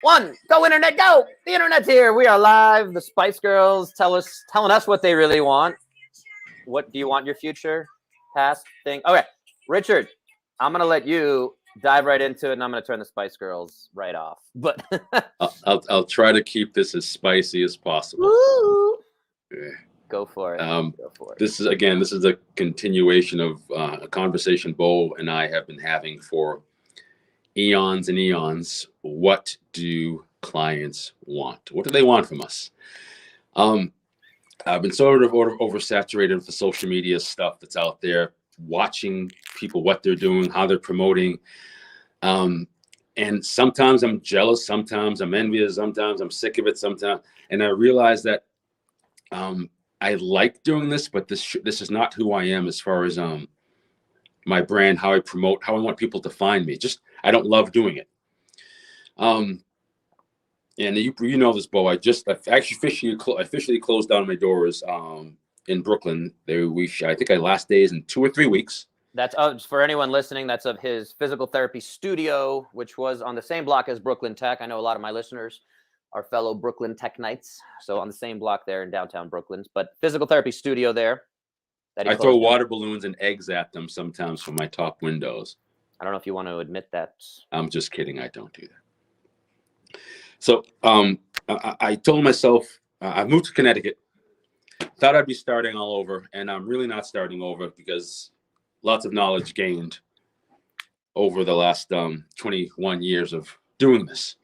one. Go internet, go! The internet's here. We are live. The Spice Girls telling us what they really want. What do you want your future, past thing? Okay, Richard, I'm gonna let you dive right into it, and I'm gonna turn the Spice Girls right off. But I'll try to keep this as spicy as possible. Yeah. Go for it. Go for it. This is a continuation of a conversation Bo and I have been having for eons and eons. What do clients want? What do they want from us? I've been sort of oversaturated with the social media stuff that's out there, watching people, what they're doing, how they're promoting. And sometimes I'm jealous, sometimes I'm envious, sometimes I'm sick of it, sometimes. And I realize that I like doing this, but this is not who I am as far as my brand, how I promote, how I want people to find me. Just, I don't love doing it. And you know this, Bo. I actually officially closed down my doors in Brooklyn. I think our last day is in 2 or 3 weeks. That's for anyone listening. That's of his physical therapy studio, which was on the same block as Brooklyn Tech. I know a lot of my listeners are fellow Brooklyn Tech Knights, so on the same block there in downtown Brooklyn. But physical therapy studio there. I throw water balloons and eggs at them sometimes from my top windows. I don't know if you want to admit that. I'm just kidding. I don't do that. So I told myself, I moved to Connecticut, thought I'd be starting all over, and I'm really not starting over because lots of knowledge gained over the last 21 years of doing this.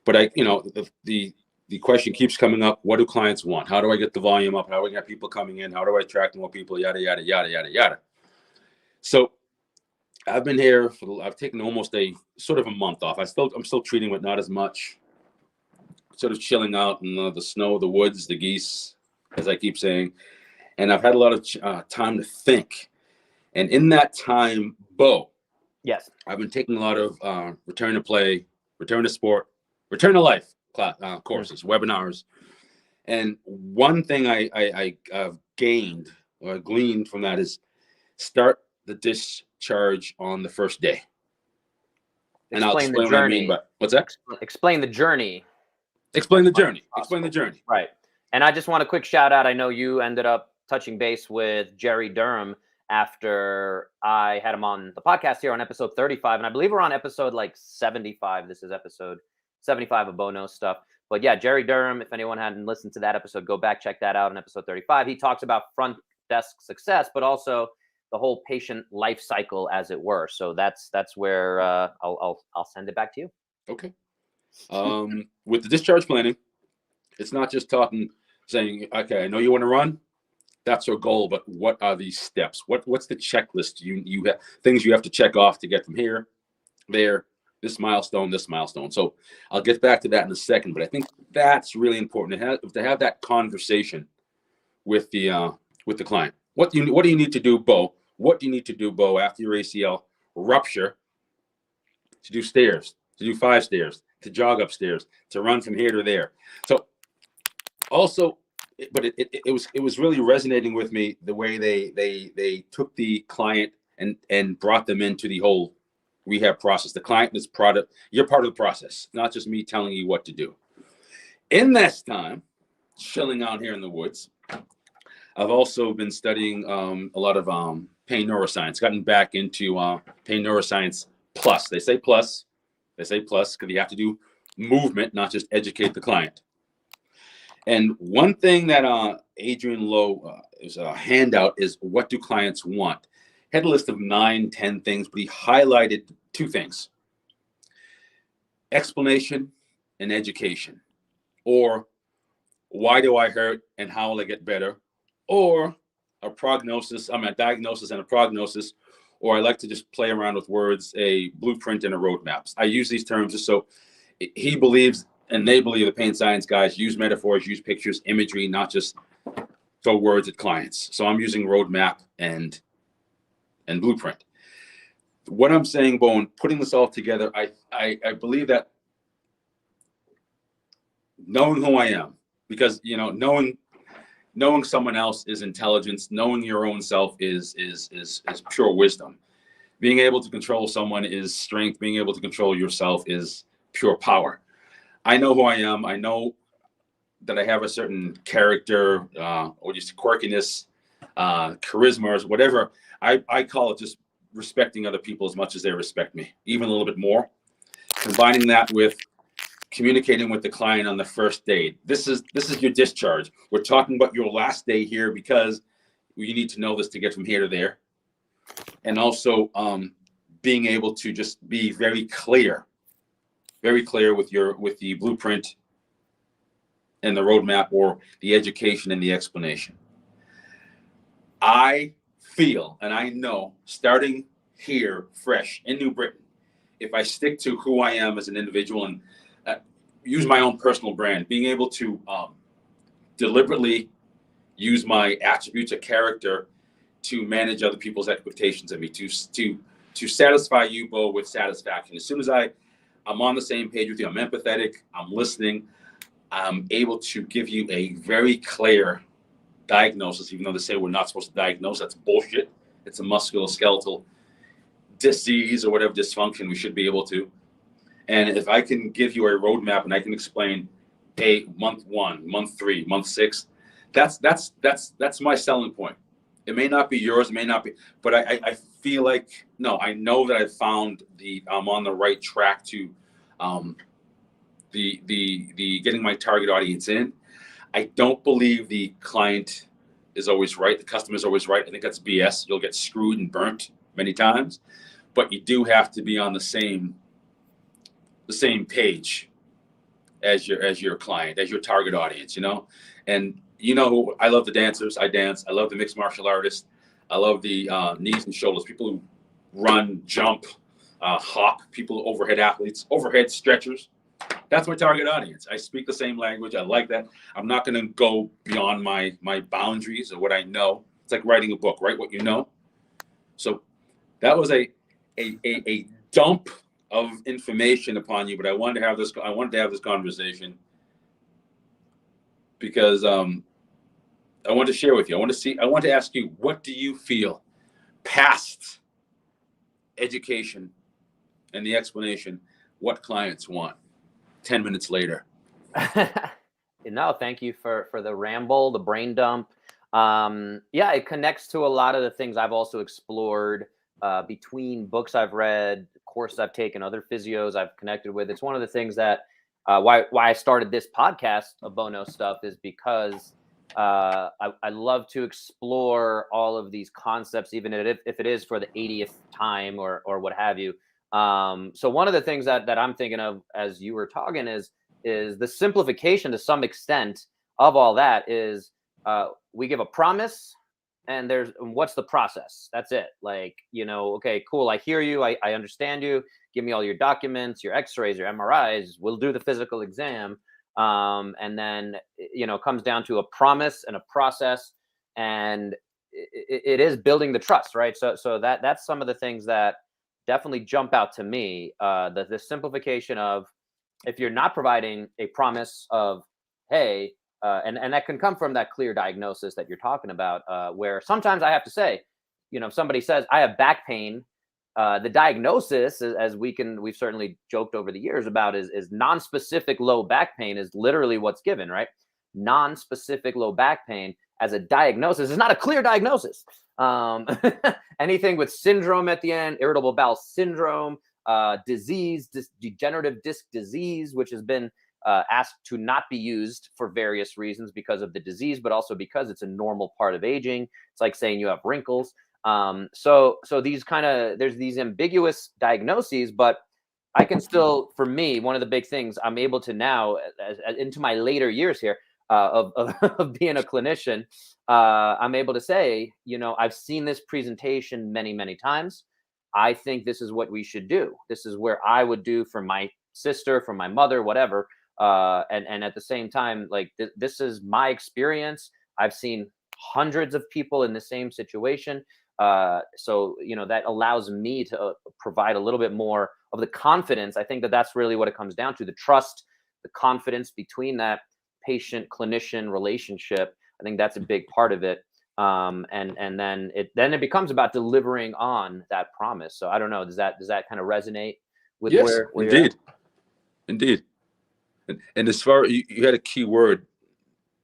But the question keeps coming up: what do clients want? How do I get the volume up? How do I get people coming in? How do I attract more people? Yada yada yada yada yada. So I've been here I've taken almost a sort of a month off. I'm still treating with not as much, sort of chilling out in the snow, the woods, the geese, as I keep saying. And I've had a lot of time to think. And in that time, Bo, yes, I've been taking a lot of return to play, return to sport, return to life courses, webinars. And one thing I gained or gleaned from that is start the discharge on the first day. And I'll explain what I mean by what's that? Explain the journey. Explain the journey. Explain the journey. Right. And I just want a quick shout out. I know you ended up touching base with Jerry Durham after I had him on the podcast here on episode 35. And I believe we're on episode like 75. This is episode 75 of Bono stuff. But yeah, Jerry Durham, if anyone hadn't listened to that episode, go back, check that out on episode 35. He talks about front desk success, but also the whole patient life cycle, as it were. So that's where I'll send it back to you. Okay. With the discharge planning, it's not just saying, okay, I know you want to run. That's our goal, but what are these steps? What's the checklist? You have things you have to check off to get from here, there, this milestone. So I'll get back to that in a second, but I think that's really important to have that conversation with the client. What do you need to do, Bo? What do you need to do, Bo, after your ACL rupture to do stairs, to do 5 stairs, to jog upstairs, to run from here to there? So also, but it was really resonating with me the way they took the client and brought them into the whole rehab process. The client is you're part of the process, not just me telling you what to do. In this time, chilling out here in the woods, I've also been studying a lot of pain neuroscience, gotten back into pain neuroscience plus. They say plus because you have to do movement, not just educate the client. And one thing that Adrian Lowe is a handout is what do clients want? Had a list of 9, 10 things, but he highlighted 2 things: explanation and education, or why do I hurt and how will I get better, or a diagnosis and a prognosis, or I like to just play around with words, a blueprint and a roadmap. I use these terms just so he believes, and they believe, the pain science guys use metaphors, use pictures, imagery, not just throw words at clients. So I'm using roadmap and blueprint. What I'm saying, Bo, and putting this all together, I believe that knowing who I am, because knowing someone else is intelligence. Knowing your own self is pure wisdom. Being able to control someone is strength. Being able to control yourself is pure power. I know who I am. I know that I have a certain character, or just quirkiness, charisma, or whatever. I call it just respecting other people as much as they respect me, even a little bit more. Combining that with communicating with the client on the first day. This is your discharge. We're talking about your last day here because you need to know this to get from here to there. And also being able to just be very clear with the blueprint and the roadmap, or the education and the explanation. I feel and I know, starting here fresh in New Britain, if I stick to who I am as an individual and use my own personal brand, being able to deliberately use my attributes of character to manage other people's expectations of me, to satisfy you, Bo, with satisfaction. As soon as I'm on the same page with you, I'm empathetic, I'm listening, I'm able to give you a very clear diagnosis, even though they say we're not supposed to diagnose. That's bullshit. It's a musculoskeletal disease or whatever dysfunction. We should be able to. And if I can give you a roadmap and I can explain, hey, month 1, month 3, month 6, that's my selling point. It may not be yours, it may not be, but I feel like, no, I know that I'm on the right track to the getting my target audience in. I don't believe the client is always right. The customer is always right. I think that's BS. You'll get screwed and burnt many times, but you do have to be on the same page as your client, as your target audience, And I love the dancers. I dance. I love the mixed martial artists. I love the knees and shoulders, people who run, jump, hop, people, overhead athletes, overhead stretchers. That's my target audience. I speak the same language. I like that. I'm not going to go beyond my boundaries or what I know. It's like writing a book, write what you know. So that was a dump of information upon you, but I wanted to have this conversation because I want to share with you. I want to ask you, what do you feel past education and the explanation, what clients want 10 minutes later? No, thank you for the ramble, the brain dump. Yeah, it connects to a lot of the things I've also explored between books I've read, courses I've taken, other physios I've connected with. It's one of the things that why I started this podcast of Bono stuff is because I love to explore all of these concepts, even if it is for the 80th time or what have you. So one of the things that I'm thinking of as you were talking is the simplification to some extent of all that is we give a promise and what's the process? That's it. Like, okay, cool. I hear you. I understand you. Give me all your documents, your x-rays, your MRIs. We'll do the physical exam. And then, it comes down to a promise and a process, and it is building the trust, right? So that's some of the things that definitely jump out to me. The simplification of, if you're not providing a promise of, hey, and that can come from that clear diagnosis that you're talking about, where sometimes I have to say, if somebody says I have back pain, the diagnosis, as we've certainly joked over the years about, is non-specific low back pain is literally what's given, right? Non-specific low back pain as a diagnosis is not a clear diagnosis. Anything with syndrome at the end, irritable bowel syndrome, disease, degenerative disc disease, which has been asked to not be used for various reasons because of the disease, but also because it's a normal part of aging. It's like saying you have wrinkles. So these there's these ambiguous diagnoses, but I can still, for me, one of the big things I'm able to now, as into my later years here of being a clinician, I'm able to say, I've seen this presentation many, many times. I think this is what we should do. This is where I would do for my sister, for my mother, whatever. And at the same time, like this is my experience. I've seen hundreds of people in the same situation. So that allows me to provide a little bit more of the confidence. I think that's really what it comes down to: the trust, the confidence between that patient clinician relationship. I think that's a big part of it. And then it becomes about delivering on that promise. So I don't know, does that kind of resonate with Yes, where indeed. Indeed. And as far you had a key word,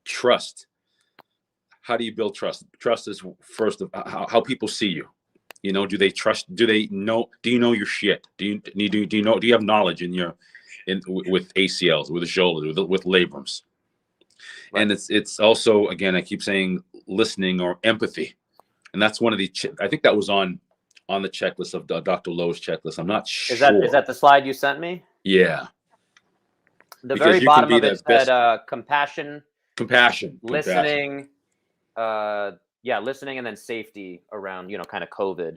trust. How do you build trust? Trust is first of how people see you. You know, do they trust? Do they know? Do you know your shit? Do you know? Do you have knowledge in your with ACLs, with the shoulders, with labrums? Right. And it's also, again, I keep saying listening or empathy, and that's one of the I think that was on the checklist of Dr. Lowe's checklist. I'm not Is sure. that the slide you sent me? Yeah, The because very you can bottom be of the it best. said compassion, Compassion. listening, listening, and then safety around, kind of COVID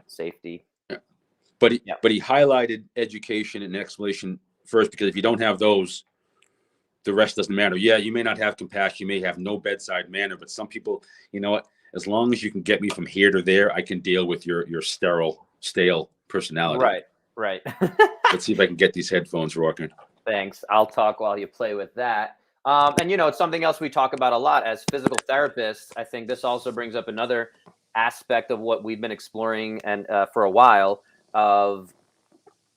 safety. Yeah. But Yeah. he highlighted education and explanation first, because if you don't have those, the rest doesn't matter. Yeah, you may not have compassion, you may have no bedside manner, but some people, you know what? As long as you can get me from here to there, I can deal with your stale personality. Right. Let's see if I can get these headphones working. Thanks. I'll talk while you play with that. And it's something else we talk about a lot as physical therapists. I think this also brings up another aspect of what we've been exploring and for a while of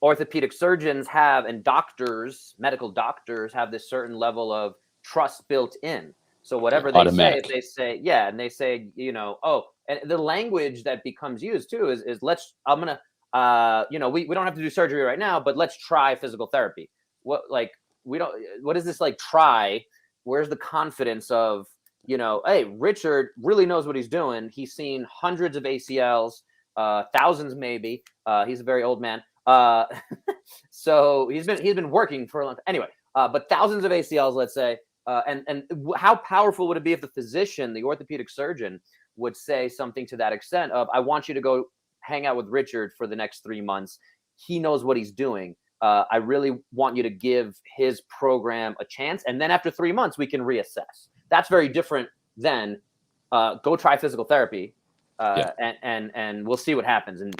orthopedic surgeons have, and doctors, medical doctors have this certain level of trust built in. So whatever they Automatic. say, if they say, yeah, and they say, oh, and the language that becomes used too is I'm going to, we don't have to do surgery right now, but let's try physical therapy. What is this like try? Where's the confidence of, hey, Richard really knows what he's doing. He's seen hundreds of ACLs, thousands maybe. He's a very old man. So he's been working for a long time. Anyway, but thousands of ACLs, let's say. And how powerful would it be if the physician, the orthopedic surgeon, would say something to that extent of, I want you to go hang out with Richard for the next 3 months. He knows what he's doing. I really want you to give his program a chance. And then after 3 months, we can reassess. That's very different than go try physical therapy. And we'll see what happens. And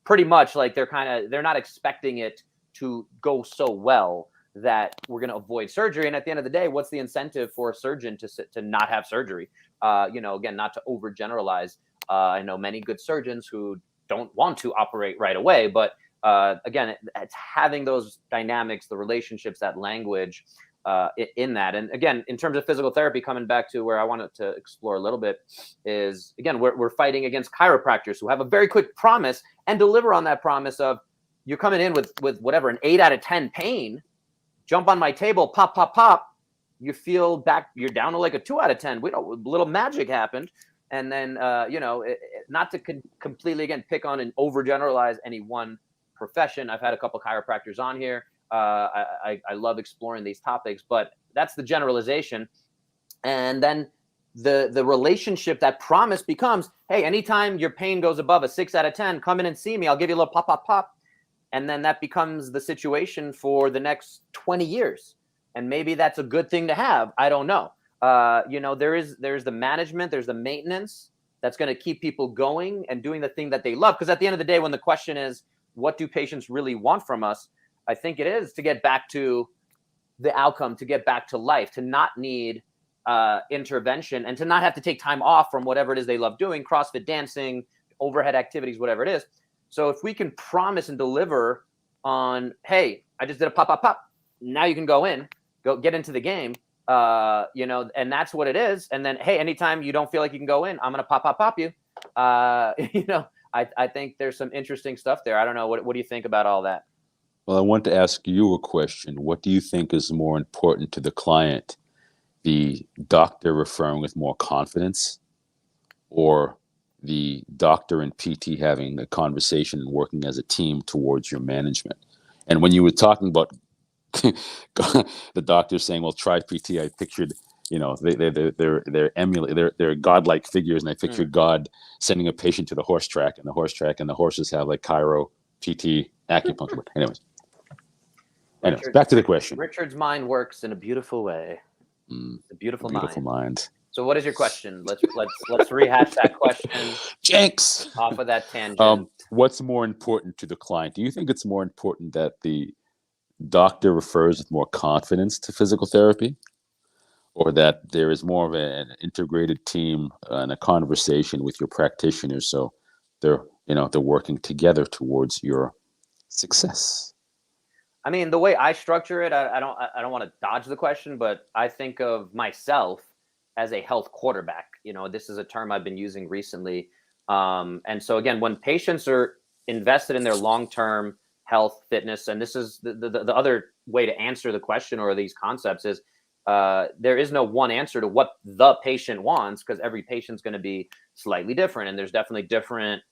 pretty much like they're not expecting it to go so well that we're going to avoid surgery. And at the end of the day, what's the incentive for a surgeon to not have surgery? Again, not to overgeneralize. I know many good surgeons who don't want to operate right away, but again, it's having those dynamics, the relationships, that language in that. And again, in terms of physical therapy, coming back to where I wanted to explore a little bit is, again, we're fighting against chiropractors who have a very quick promise and deliver on that promise of, you're coming in with whatever, an 8 out of 10 pain, jump on my table, pop, pop, pop. You feel back, you're down to like a 2 out of 10. We know, little magic happened. And then, not to completely, again, pick on and overgeneralize any one profession. I've had a couple chiropractors on here. I love exploring these topics, but that's the generalization. And then the relationship, that promise becomes, hey, anytime your pain goes above a 6 out of 10, come in and see me. I'll give you a little pop, pop, pop. And then that becomes the situation for the next 20 years. And maybe that's a good thing to have. I don't know. There's the management, there's the maintenance that's going to keep people going and doing the thing that they love. Because at the end of the day, when the question is, what do patients really want from us? I think it is to get back to the outcome, to get back to life, to not need intervention, and to not have to take time off from whatever it is they love doing, CrossFit, dancing, overhead activities, whatever it is. So if we can promise and deliver on, hey, I just did a pop, pop, pop. Now you can go get into the game, and that's what it is. And then, hey, anytime you don't feel like you can go in, I'm going to pop, pop, pop you. I think there's some interesting stuff there. I don't know. What do you think about all that? Well, I want to ask you a question. What do you think is more important to the client? The doctor referring with more confidence, or the doctor and PT having a conversation and working as a team towards your management? And when you were talking about the doctor saying, well, try PT, I pictured, they're godlike figures, and I pictured God sending a patient to the horse track, and the horses have like chiro, PT, acupuncture. Anyways, back to the question. Richard's mind works in a beautiful way. A beautiful mind. So what is your question? Let's rehash that question. Jinx! Off of that tangent. What's more important to the client? Do you think it's more important that the doctor refers with more confidence to physical therapy, or that there is more of an integrated team and a conversation with your practitioners, so they're working together towards your success? I mean, the way I structure it, I don't want to dodge the question, but I think of myself as a health quarterback. This is a term I've been using recently. And so again, when patients are invested in their long-term health, fitness, and this is the other way to answer the question or these concepts is there is no one answer to what the patient wants, because every patient's going to be slightly different, and there's definitely different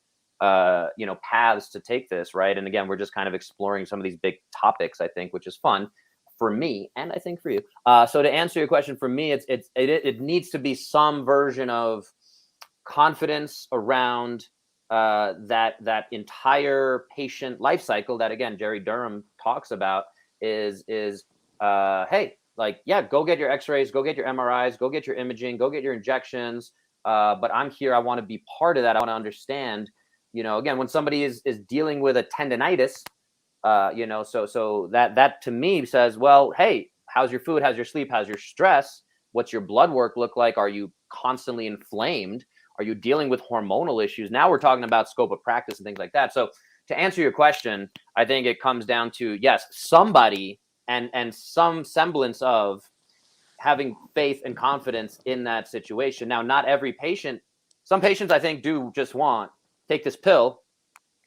paths to take this, right? And again, we're just kind of exploring some of these big topics, I think, which is fun for me, and I think for you. So to answer your question, for me, it needs to be some version of confidence around that entire patient life cycle that, again, Jerry Durham talks about is hey, like, yeah, go get your x-rays, go get your MRIs, go get your imaging, go get your injections, but I'm here, I want to be part of that, I want to understand. Again, when somebody is dealing with a tendonitis, so that to me says, well, hey, how's your food, how's your sleep, how's your stress, what's your blood work look like, are you constantly inflamed, are you dealing with hormonal issues? Now we're talking about scope of practice and things like that. So to answer your question, I think it comes down to, yes, somebody and some semblance of having faith and confidence in that situation. Now, not every patient, some patients I think do just want, take this pill,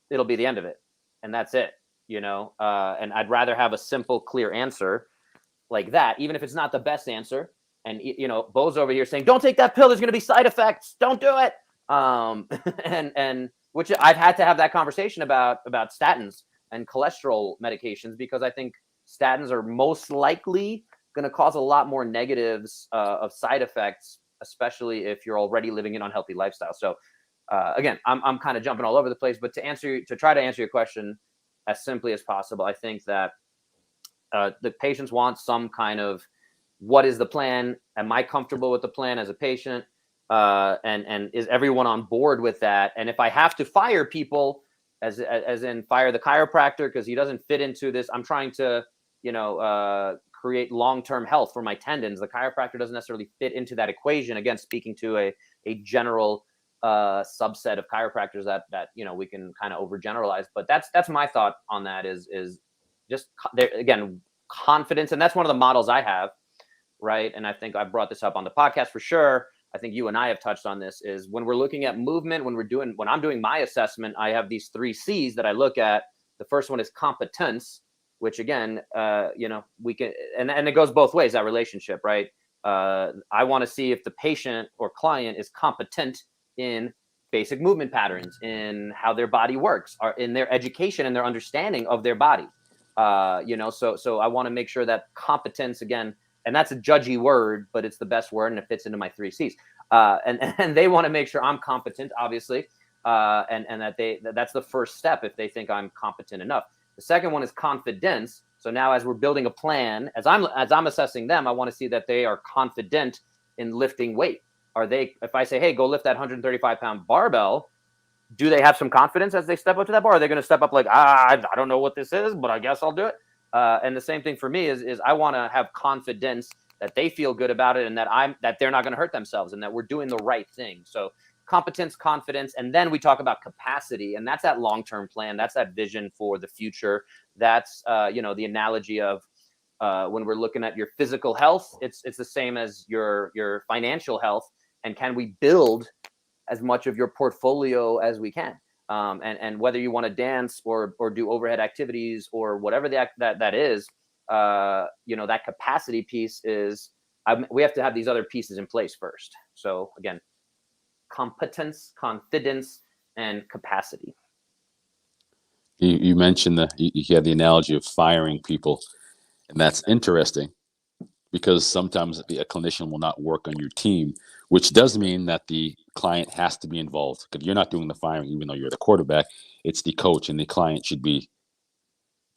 it'll be the end of it, and that's it. And I'd rather have a simple, clear answer like that, even if it's not the best answer. And Bo's over here saying, "Don't take that pill. There's going to be side effects. Don't do it." And which I've had to have that conversation about statins and cholesterol medications, because I think statins are most likely going to cause a lot more negatives of side effects, especially if you're already living an unhealthy lifestyle. So again, I'm kind of jumping all over the place, but to try to answer your question as simply as possible, I think that the patients want some kind of, what is the plan? Am I comfortable with the plan as a patient? And is everyone on board with that? And if I have to fire people, as in fire the chiropractor because he doesn't fit into this, I'm trying to create long-term health for my tendons. The chiropractor doesn't necessarily fit into that equation. Again, speaking to a general subset of chiropractors that we can kind of overgeneralize, but that's my thought on that is just there again, confidence. And that's one of the models I have, right? And I think I brought this up on the podcast for sure. I think you and I have touched on this, is when we're looking at movement, when I'm doing my assessment, I have these 3 C's that I look at. The first one is competence, which again, we can, and it goes both ways, that relationship, right? I want to see if the patient or client is competent in basic movement patterns, in how their body works, or in their education and their understanding of their body. So I want to make sure that competence, again, and that's a judgy word, but it's the best word and it fits into my 3 C's. And they want to make sure I'm competent, obviously, and that's the first step if they think I'm competent enough. The second one is confidence. So now, as we're building a plan, as I'm assessing them, I want to see that they are confident in lifting weight. If I say, hey, go lift that 135-pound barbell, do they have some confidence as they step up to that bar? Or are they going to step up like, I don't know what this is, but I guess I'll do it? And the same thing for me is I want to have confidence that they feel good about it, and that they're not going to hurt themselves, and that we're doing the right thing. So competence, confidence, and then we talk about capacity, and that's that long-term plan. That's that vision for the future. That's the analogy of when we're looking at your physical health, it's the same as your financial health, and can we build as much of your portfolio as we can? And whether you want to dance or do overhead activities or whatever that is, that capacity piece is, we have to have these other pieces in place first. So again, competence, confidence, and capacity. You mentioned you had the analogy of firing people, and that's interesting, because sometimes a clinician will not work on your team, which does mean that the client has to be involved, because you're not doing the firing, even though you're the quarterback. It's the coach, and the client should be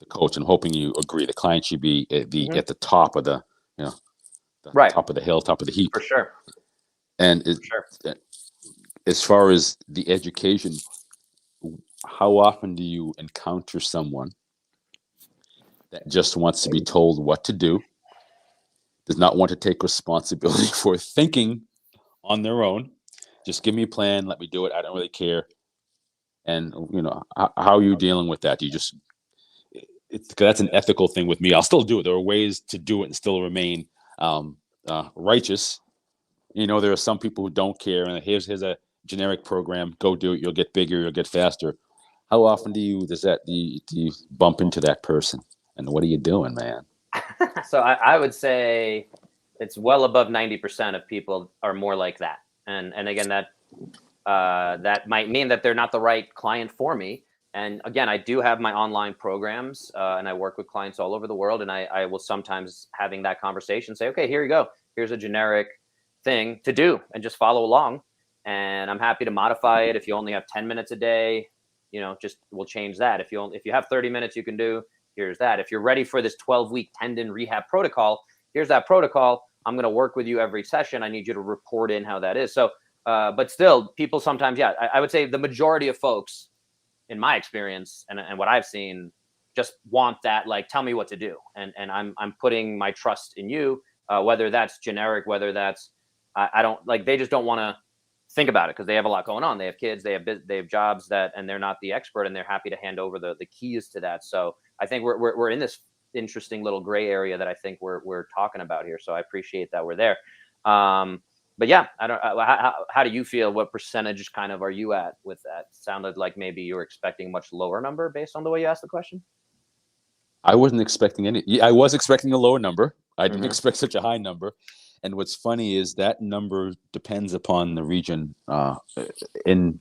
the coach. I'm hoping you agree. The client should be at the top of the Right. top of the hill, top of the heap. For sure. And as far as the education, how often do you encounter someone that just wants to be told what to do, does not want to take responsibility for thinking on their own? Just give me a plan, let me do it, I don't really care. And how are you dealing with that? Do you just, that's an ethical thing with me. I'll still do it. There are ways to do it and still remain righteous. There are some people who don't care, and here's a generic program. Go do it. You'll get bigger. You'll get faster. How often do you bump into that person? And what are you doing, man? So I would say it's well above 90% of people are more like that. And again, that might mean that they're not the right client for me. And again, I do have my online programs, and I work with clients all over the world. And I will sometimes having that conversation say, okay, here you go. Here's a generic thing to do and just follow along. And I'm happy to modify it. If you only have 10 minutes a day, just we'll change that. If you have 30 minutes, you can do, here's that. If you're ready for this 12-week tendon rehab protocol, here's that protocol. I'm going to work with you every session. I need you to report in how that is. So, but still, people sometimes, I would say the majority of folks, in my experience and what I've seen, just want that, like, tell me what to do. And I'm putting my trust in you, whether that's generic, whether that's, I don't like, they just don't want to think about it because they have a lot going on. They have kids, they have jobs and they're not the expert, and they're happy to hand over the keys to that. So I think we're in this interesting little gray area that I think we're talking about here. So I appreciate that we're there. But yeah, I don't. How do you feel? What percentage kind of are you at with that? Sounded like maybe you were expecting a much lower number based on the way you asked the question. I wasn't expecting any. I was expecting a lower number. I didn't expect such a high number. And what's funny is that number depends upon the region. In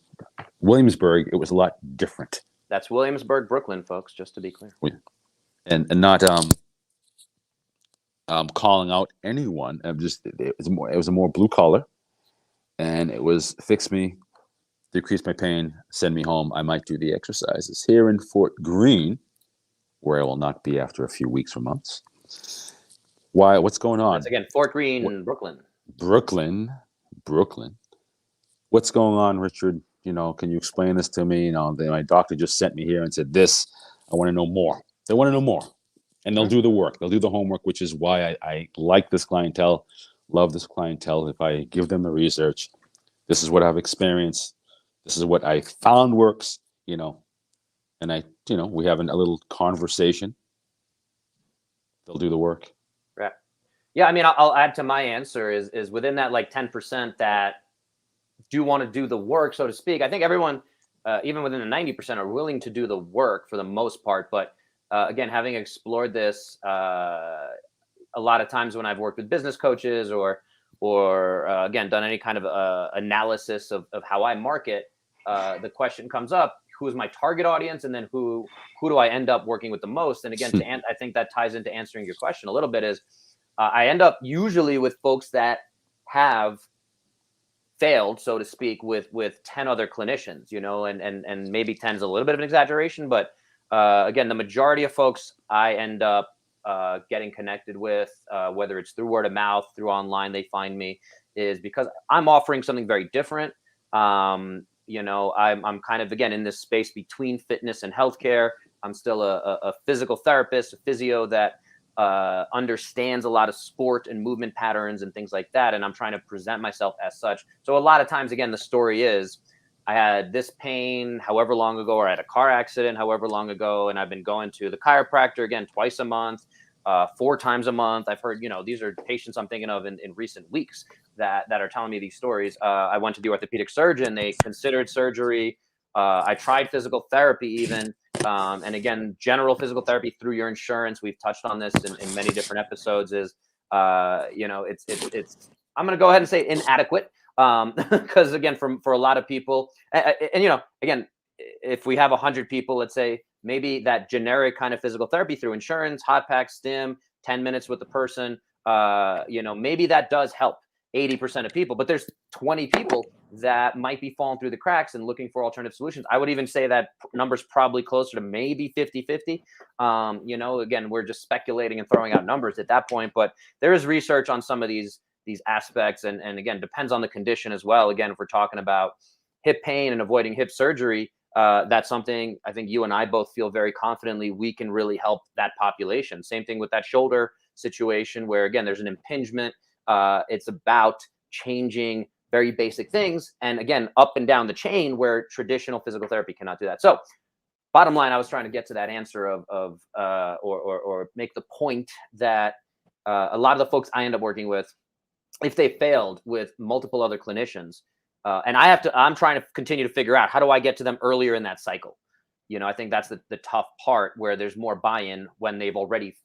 Williamsburg, it was a lot different. That's Williamsburg, Brooklyn, folks. Just to be clear, and not calling out anyone. It was a more blue collar, and it was fix me, decrease my pain, send me home. I might do the exercises. Here in Fort Greene, where I will not be after a few weeks or months. Why? What's going on? That's again Fort Greene, Brooklyn. Brooklyn. What's going on, Richard? Can you explain this to me? My doctor just sent me here and said this. I want to know more. They want to know more. And they'll do the work. They'll do the homework, which is why I like this clientele, love this clientele. If I give them the research, this is what I've experienced. This is what I found works, and we have a little conversation. They'll do the work. Right. Yeah. I mean, I'll add to my answer is within that like 10% that do want to do the work, so to speak. I think everyone, even within the 90%, are willing to do the work for the most part. But again, having explored this, a lot of times when I've worked with business coaches or again, done any kind of analysis of how I market, the question comes up, who is my target audience? And then who do I end up working with the most? And again, I think that ties into answering your question a little bit is I end up usually with folks that have failed, so to speak, with 10 other clinicians, and maybe 10 is a little bit of an exaggeration, but again, the majority of folks I end up getting connected with, whether it's through word of mouth, through online, they find me, is because I'm offering something very different. I'm kind of, again, in this space between fitness and healthcare. I'm still a physical therapist, a physio that understands a lot of sport and movement patterns and things like that. And I'm trying to present myself as such. So a lot of times, again, the story is I had this pain however long ago, or I had a car accident however long ago, and I've been going to the chiropractor again twice a month, 4 times a month. I've heard, these are patients I'm thinking of in recent weeks that are telling me these stories. I went to the orthopedic surgeon. They considered surgery. I tried physical therapy even. And again, general physical therapy through your insurance. We've touched on this in many different episodes is, it's I'm going to go ahead and say inadequate. Because again, for a lot of people, and again, if we have 100 people, let's say maybe that generic kind of physical therapy through insurance, hot pack, stim, 10 minutes with the person, maybe that does help 80% of people, but there's 20 people that might be falling through the cracks and looking for alternative solutions. I would even say that number's probably closer to maybe 50-50. Again, we're just speculating and throwing out numbers at that point, but there is research on some of these aspects. And again, depends on the condition as well. Again, if we're talking about hip pain and avoiding hip surgery, that's something I think you and I both feel very confidently we can really help that population. Same thing with that shoulder situation where, again, there's an impingement. It's about changing very basic things. And again, up and down the chain where traditional physical therapy cannot do that. So bottom line, I was trying to get to that answer or make the point that a lot of the folks I end up working with, if they failed with multiple other clinicians, and I'm trying to continue to figure out how do I get to them earlier in that cycle. I think that's the tough part, where there's more buy-in when they've already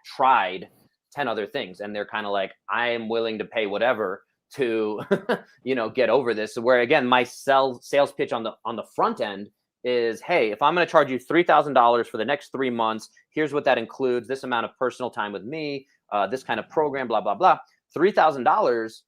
tried 10 other things, and they're kind of like, I am willing to pay whatever to get over this. So where, again, my sales pitch on the front end is, hey, if I'm going to charge you $3,000 for the next 3 months, here's what that includes: this amount of personal time with me, this kind of program, blah blah blah. $3,000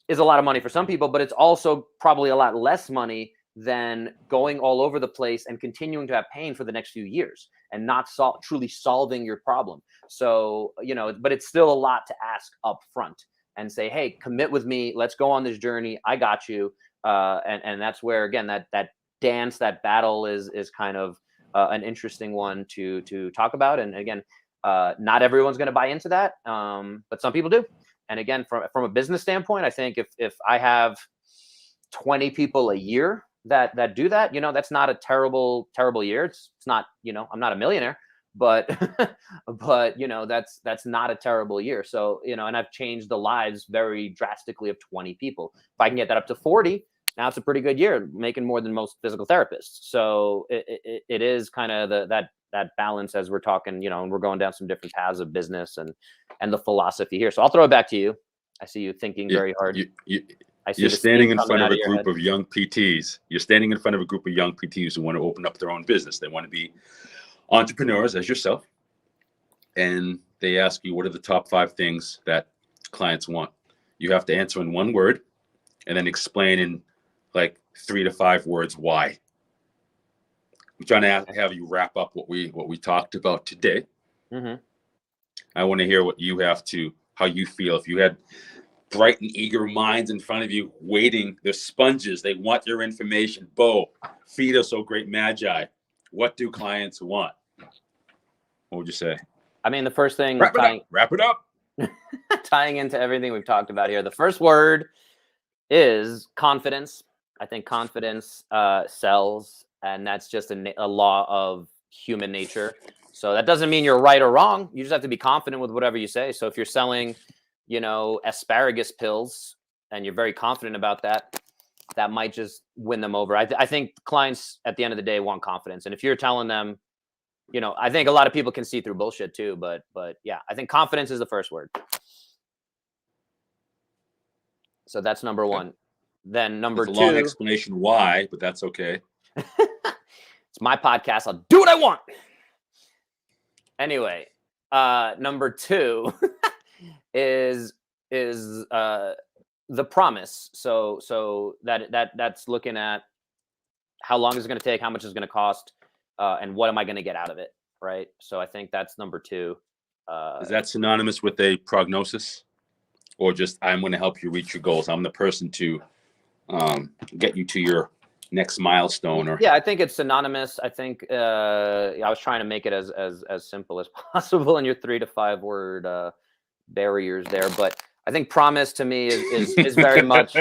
is a lot of money for some people, but it's also probably a lot less money than going all over the place and continuing to have pain for the next few years and not truly solving your problem. So, but it's still a lot to ask up front and say, hey, commit with me. Let's go on this journey. I got you. And that's where, again, that dance, that battle is kind of an interesting one to talk about. And again, not everyone's going to buy into that, but some people do. And again, from a business standpoint, I think if I have 20 people a year that do that, that's not a terrible year. It's not, I'm not a millionaire, but that's not a terrible year. So, and I've changed the lives very drastically of 20 people. If I can get that up to 40, now it's a pretty good year, making more than most physical therapists. So it is kind of that balance as we're talking, and we're going down some different paths of business and the philosophy here. So I'll throw it back to you. I see you thinking very hard. You're standing in front of a group of young PTs. You're standing in front of a group of young PTs who want to open up their own business. They want to be entrepreneurs as yourself. And they ask you, what are the top 5 things that clients want? You have to answer in 1 word and then explain in like 3 to 5 words why. I'm trying to have you wrap up what we talked about today. Mm-hmm. I want to hear how you feel. If you had bright and eager minds in front of you waiting, they're sponges. They want your information. Bo, feed us, oh great magi. What do clients want? What would you say? I mean, the first thing, wrap it up. Tying into everything we've talked about here, the first word is confidence. I think confidence sells, and that's just a law of human nature. So that doesn't mean you're right or wrong. You just have to be confident with whatever you say. So if you're selling, asparagus pills, and you're very confident about that, that might just win them over. I think clients at the end of the day want confidence. And if you're telling them, I think a lot of people can see through bullshit too, but yeah, I think confidence is the first word. So that's number 1. Then number 2. There's a long explanation why, but that's okay. It's my podcast. I'll do what I want. Anyway, number 2 is the promise. So that's looking at how long is it going to take, how much is it going to cost, and what am I going to get out of it, right? So I think that's number 2. Is that synonymous with a prognosis, or just I'm going to help you reach your goals? I'm the person to get you to your next milestone? Or yeah, I think it's synonymous. I think I was trying to make it as simple as possible in your 3 to 5 word barriers there, but I think promise to me is very much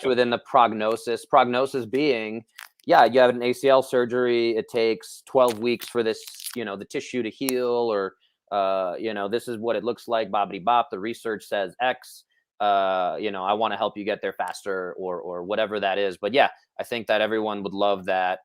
within the prognosis. Prognosis being, yeah, you have an ACL surgery. It takes 12 weeks for this, the tissue to heal, or this is what it looks like. Bobbity bop. The research says X. I want to help you get there faster, or whatever that is. But yeah, I think that everyone would love that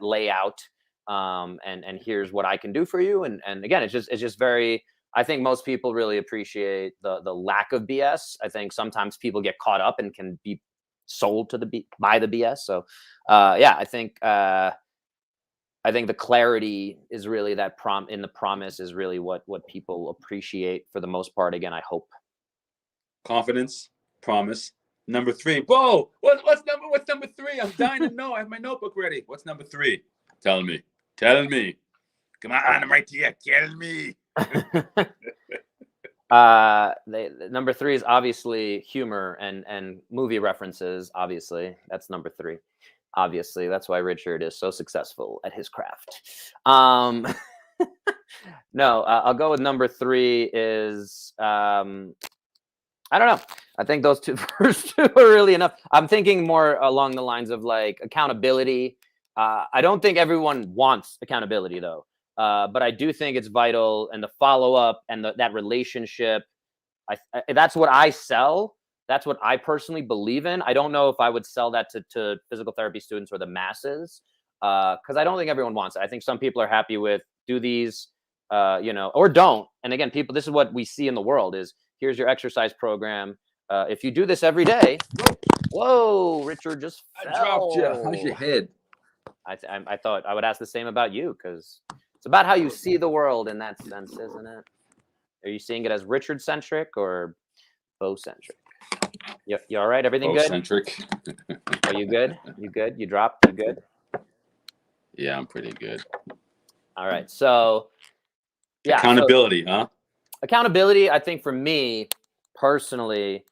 layout. And here's what I can do for you. And again, it's just very. I think most people really appreciate the lack of BS. I think sometimes people get caught up and can be sold by the BS. So yeah, I think the clarity is really that in the promise is really what people appreciate for the most part. Again, I hope. Confidence, promise. Number 3. Bo, what's number 3? I'm dying to know. I have my notebook ready. What's number 3? Tell me. Come on, I'm right here. Tell me. Number 3 is obviously humor and movie references. Obviously, that's number 3. Obviously, that's why Richard is so successful at his craft. No, I'll go with number 3 is I don't know. I think those first two are really enough. I'm thinking more along the lines of like accountability. I don't think everyone wants accountability though. But I do think it's vital, and the follow up and that relationship. That's what I sell. That's what I personally believe in. I don't know if I would sell that to physical therapy students or the masses, because I don't think everyone wants it. I think some people are happy with do these, or don't. And again, people, this is what we see in the world: is here's your exercise program. If you do this every day, whoa, Richard just fell. I dropped you. How's your head? I thought I would ask the same about you, because it's about how you see the world in that sense, isn't it? Are you seeing it as Richard centric or Bo centric? You all right? Everything good? Centric. Are you good? You good? You dropped? You good? Yeah, I'm pretty good. All right. So yeah, accountability, huh? Accountability. I think for me personally,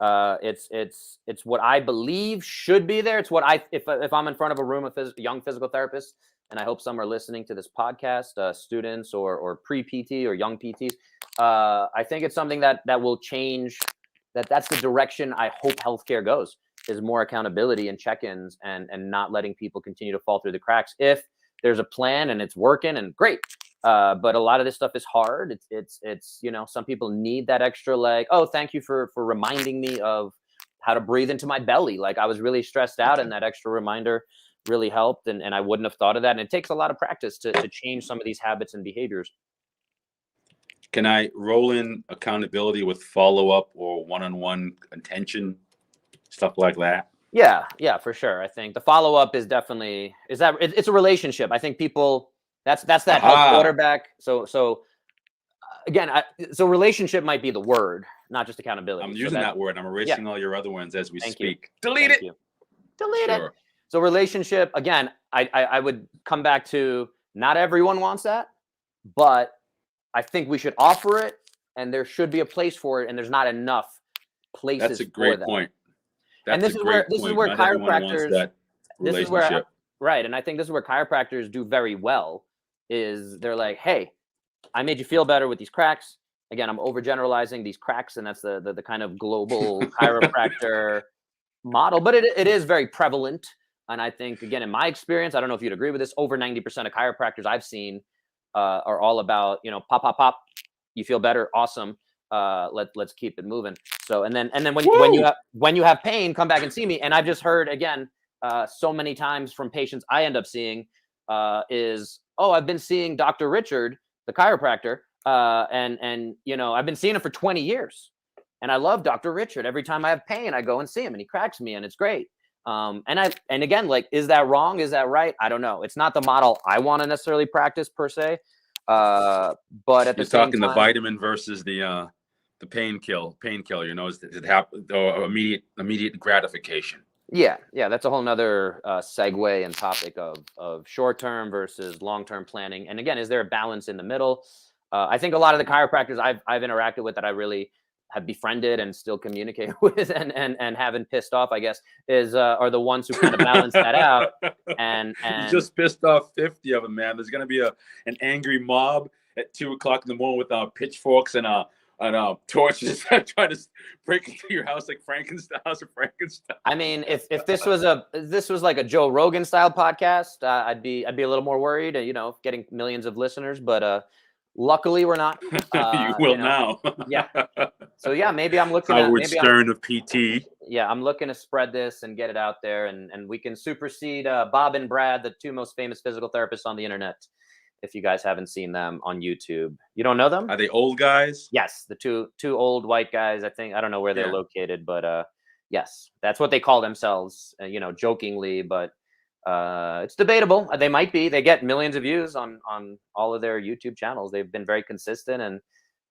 it's what I believe should be there. It's what if I'm in front of a room of young physical therapists, and I hope some are listening to this podcast, students or pre-PT or young PTs. I think it's something that will change. That's the direction I hope healthcare goes, is more accountability and check-ins, and not letting people continue to fall through the cracks. If there's a plan and it's working, and great. But a lot of this stuff is hard. It's some people need that extra, like, oh, thank you for reminding me of how to breathe into my belly. Like, I was really stressed out, and that extra reminder really helped, and I wouldn't have thought of that. And it takes a lot of practice to change some of these habits and behaviors. Can I roll in accountability with follow-up or one-on-one attention, stuff like that? Yeah, for sure. I think the follow-up is definitely it's a relationship. I think people that's that health quarterback. So again, so relationship might be the word, not just accountability. I'm using that word. I'm erasing all your other ones as we speak. Delete it. Delete it. So relationship, again, I would come back to, not everyone wants that, but I think we should offer it, and there should be a place for it, and there's not enough places. That's a great point. And this is where chiropractors. This is where, right, and I think this is where chiropractors do very well. Is they're like, hey, I made you feel better with these cracks. Again, I'm overgeneralizing these cracks, and that's the kind of global chiropractor model, but it is very prevalent. And I think, again, in my experience, I don't know if you'd agree with this, over 90% of chiropractors I've seen are all about, pop, pop, pop, you feel better, awesome. Let's keep it moving. So and then when you have pain, come back and see me. And I've just heard, again, so many times from patients I end up seeing is, oh, I've been seeing Dr. Richard, the chiropractor, and I've been seeing him for 20 years, and I love Dr. Richard. Every time I have pain, I go and see him, and he cracks me, and it's great. And again, like, is that wrong? Is that right? I don't know. It's not the model I want to necessarily practice per se. But at the same time, the vitamin versus the painkiller. Does it happen, or immediate gratification? Yeah, that's a whole nother segue and topic of short-term versus long-term planning. And again, is there a balance in the middle? I think a lot of the chiropractors I've interacted with, that I really have befriended and still communicate with, and haven't pissed off, I guess, are the ones who kind of balance that out. And you just pissed off 50 of them, man. There's gonna be an angry mob at 2:00 in the morning with pitchforks and torches trying to break into your house like House of Frankenstein. I mean, if this was like a Joe Rogan style podcast, I'd be a little more worried, getting millions of listeners. But luckily, we're not. You will now. Yeah. So yeah, maybe I'm looking Howard Stern of PT. Yeah, I'm looking to spread this and get it out there, and we can supersede Bob and Brad, the two most famous physical therapists on the internet. If you guys haven't seen them on YouTube, you don't know them? Are they old guys? Yes, the two old white guys. I don't know where they're located, but yes, that's what they call themselves. Jokingly, but it's debatable. They might be. They get millions of views on all of their YouTube channels. They've been very consistent, and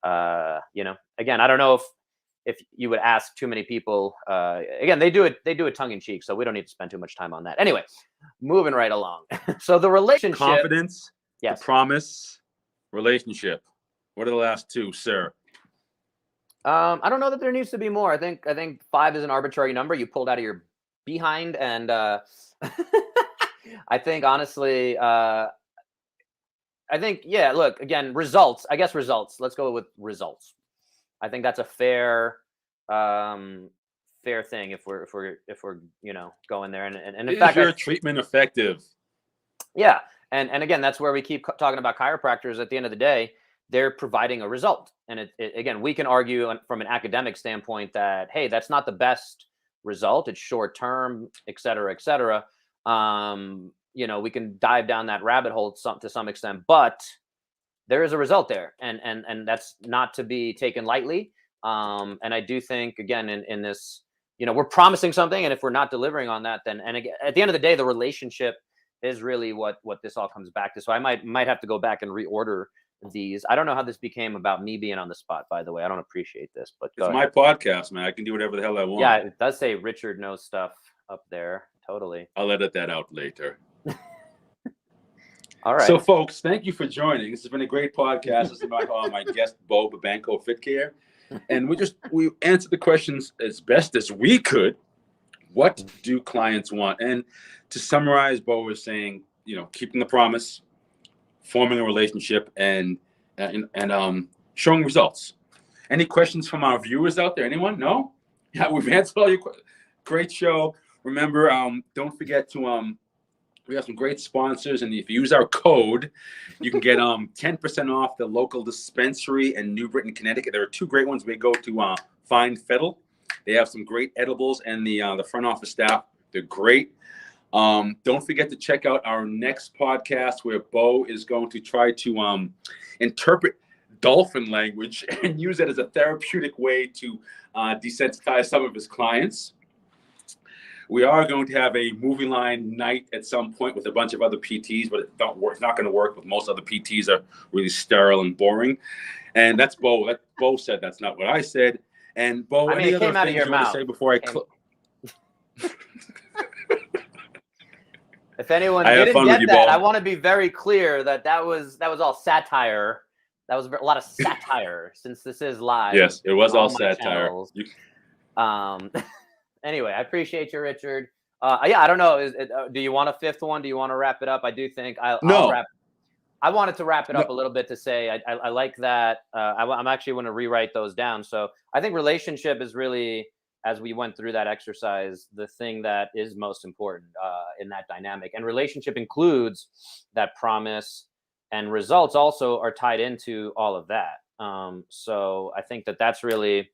again, I don't know if you would ask too many people. Again, they do it tongue in cheek, so we don't need to spend too much time on that. Anyway, moving right along. So the relationship, confidence. Yes. The promise, relationship. What are the last two, sir? I don't know that there needs to be more. I think 5 is an arbitrary number you pulled out of your behind, and I think honestly, look, again, results. I guess results. Let's go with results. I think that's a fair thing if we're going there. And in is fact, your treatment effective? Yeah. And again, that's where we keep talking about chiropractors. At the end of the day, they're providing a result. And again, we can argue from an academic standpoint that, hey, that's not the best result. It's short term, et cetera, et cetera. We can dive down that rabbit hole to some extent, but there is a result there, and that's not to be taken lightly. And I do think, again, in this, we're promising something, and if we're not delivering on that, then, and again, at the end of the day, the relationship is really what this all comes back to. So I might have to go back and reorder these. I don't know how this became about me being on the spot, by the way. I don't appreciate this, but It's go my ahead. podcast, man. I can do whatever the hell I want. Yeah, it does say Richard knows stuff up there. Totally. I'll edit that out later. All right. So, folks, thank you for joining. This has been a great podcast. This is my guest, Bo Babanco Fit Care. And we answered the questions as best as we could. What do clients want? And to summarize, Bo was saying, keeping the promise, forming a relationship, and showing results. Any questions from our viewers out there? Anyone? No? Yeah, we've answered all your questions. Great show. Remember, don't forget to we have some great sponsors, and if you use our code, you can get 10% off the local dispensary in New Britain, Connecticut. There are two great ones. We go to Find Fiddle. They have some great edibles, and the front office staff, they're great. Don't forget to check out our next podcast where Bo is going to try to interpret dolphin language and use it as a therapeutic way to desensitize some of his clients. We are going to have a movie line night at some point with a bunch of other PTs, but it's not going to work with most other PTs are really sterile and boring. And that's Bo. Bo said that's not what I said. And Bo, any other things you want to say before I close? If anyone didn't get that, I want to be very clear that was all satire. That was a lot of satire since this is live. Yes, it was all satire. Anyway, I appreciate you, Richard. I don't know. Do you want a fifth one? Do you want to wrap it up? I do think I'll wrap. I wanted to wrap it up a little bit to say I like that. I'm actually going to rewrite those down. So I think relationship is really, as we went through that exercise, the thing that is most important in that dynamic. And relationship includes that promise, and results also are tied into all of that. So I think that's really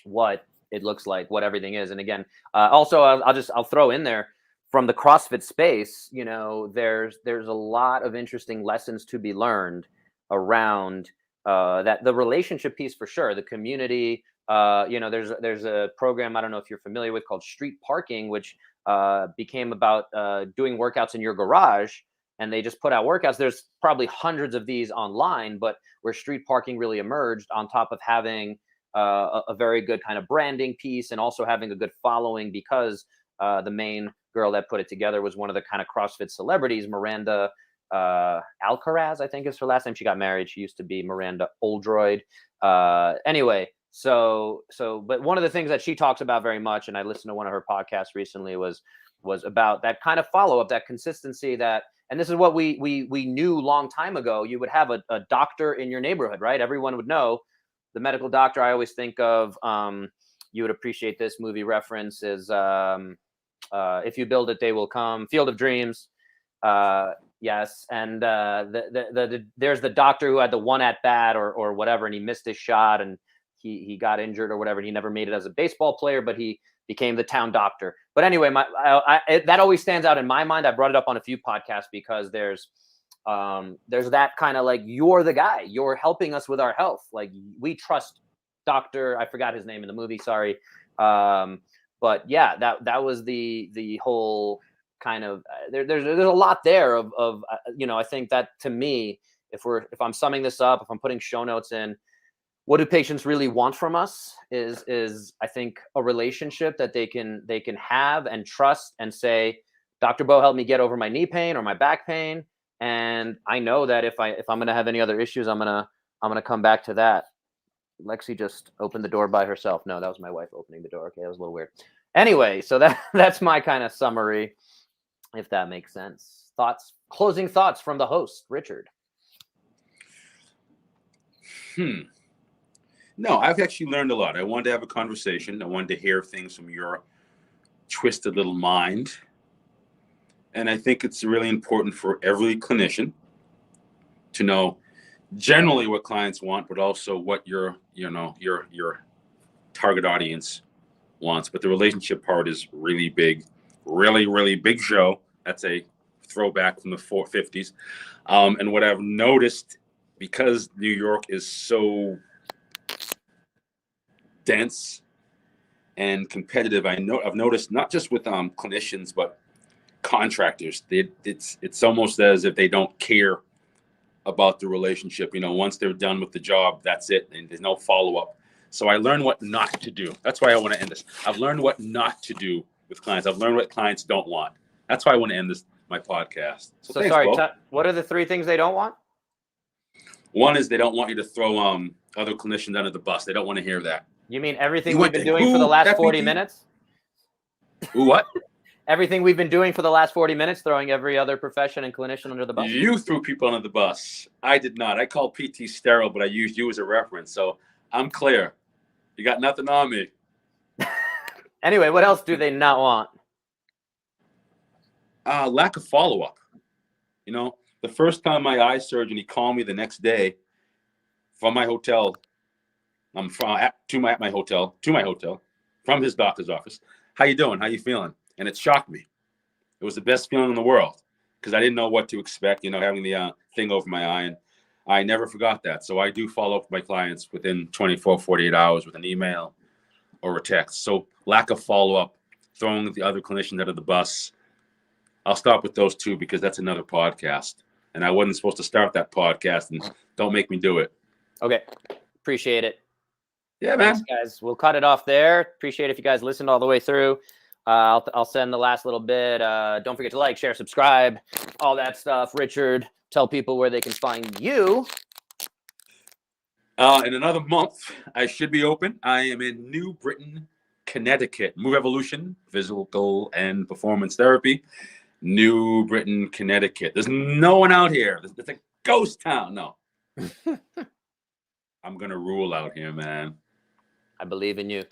what it looks like, what everything is. And again, also I'll throw in there, from the CrossFit space, there's a lot of interesting lessons to be learned around that, the relationship piece for sure, the community. There's a program, I don't know if you're familiar with, called Street Parking, which became about doing workouts in your garage, and they just put out workouts. There's probably hundreds of these online, but where Street Parking really emerged, on top of having a very good kind of branding piece, and also having a good following, because the main girl that put it together was one of the kind of CrossFit celebrities, Miranda Alcaraz, I think is her last name. She got married. She used to be Miranda Oldroyd. Anyway, but one of the things that she talks about very much, and I listened to one of her podcasts recently, was about that kind of follow-up, that consistency, and this is what we knew long time ago. You would have a doctor in your neighborhood, right? Everyone would know. The medical doctor, I always think of, you would appreciate this movie reference, is If You Build It, They Will Come, Field of Dreams. Yes. And there's the doctor who had the one at bat or whatever, and he missed his shot, and he got injured or whatever, and he never made it as a baseball player, but he became the town doctor. But anyway, that always stands out in my mind. I brought it up on a few podcasts because there's that kind of like, you're the guy, you're helping us with our health. Like, we trust Dr. I forgot his name in the movie. Sorry. But yeah, that was the whole kind of, there's a lot there of I think that, to me, if I'm summing this up, if I'm putting show notes in, what do patients really want from us is I think a relationship that they can have and trust, and say, Dr. Bo helped me get over my knee pain or my back pain. And I know that if I'm going to have any other issues, I'm going to come back to that. Lexi just opened the door by herself. No, that was my wife opening the door. Okay, that was a little weird. Anyway, so that's my kind of summary, if that makes sense. Closing thoughts from the host, Richard. No, I've actually learned a lot. I wanted to have a conversation. I wanted to hear things from your twisted little mind. And I think it's really important for every clinician to know generally what clients want, but also what your target audience wants. But the relationship part is really big, really, really big show. That's a throwback from the 50s. And what I've noticed, because New York is so dense and competitive, I've noticed not just with clinicians, but contractors. It's almost as if they don't care about the relationship. Once they're done with the job, that's it, and there's no follow-up. So I learned what not to do. That's why I want to end this. I've learned what not to do with clients. I've learned what clients don't want. That's why I want to end my podcast. So thanks, sorry, Bo. what are the 3 things they don't want? One is they don't want you to throw other clinicians under the bus. They don't want to hear that. You mean everything we've been doing for the last 40 minutes? Ooh, what? Everything we've been doing for the last 40 minutes, throwing every other profession and clinician under the bus? You threw people under the bus. I did not. I called PT sterile, but I used you as a reference. So I'm clear. You got nothing on me. Anyway, what else do they not want? Lack of follow-up. The first time my eye surgeon, he called me the next day from my hotel. To my hotel, from his doctor's office. How you doing? How you feeling? And it shocked me. It was the best feeling in the world because I didn't know what to expect, having the thing over my eye. And I never forgot that. So I do follow up with my clients within 24, 48 hours with an email or a text. So lack of follow-up, throwing the other clinicians under the bus. I'll stop with those 2 because that's another podcast. And I wasn't supposed to start that podcast, and don't make me do it. Okay. Appreciate it. Yeah, man. Thanks, guys. We'll cut it off there. Appreciate if you guys listened all the way through. I'll send the last little bit. Don't forget to like, share, subscribe, all that stuff. Richard, tell people where they can find you. In another month, I should be open. I am in New Britain, Connecticut. Move Evolution, physical and performance therapy. New Britain, Connecticut. There's no one out here. It's a ghost town. No. I'm going to rule out here, man. I believe in you.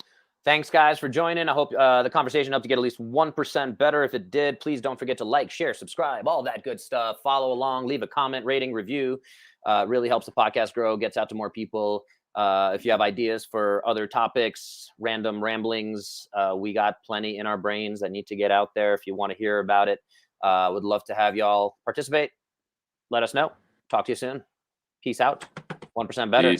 Thanks, guys, for joining. I hope the conversation helped to get at least 1% better. If it did, please don't forget to like, share, subscribe, all that good stuff. Follow along, leave a comment, rating, review. Really helps the podcast grow, gets out to more people. If you have ideas for other topics, random ramblings, we got plenty in our brains that need to get out there. If you want to hear about it, would love to have y'all participate. Let us know. Talk to you soon. Peace out. 1% better. Peace.